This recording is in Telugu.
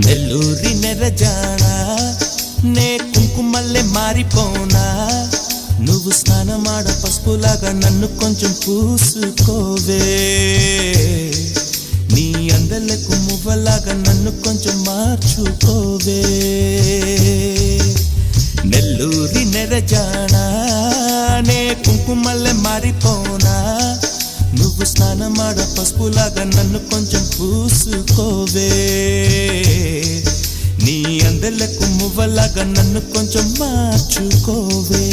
నెల్లూరి నెరజానా నే కుంకుమల్లె మారిపోనా నువ్వు స్నానమాడ పసుపులాగా నన్ను కొంచెం పూసుకోవే నీ అందలకు మువ్వలాగా నన్ను కొంచెం మార్చుకోవే నెల్లూరి నెరజానా నే కుంకుమల్లె మారిపోనా నువ్వు స్నానమాడ పసుపులాగా నన్ను కొంచెం పూసుకోవే నీ అందలకు మువ్వలాగా నన్ను కొంచెం మార్చుకోవే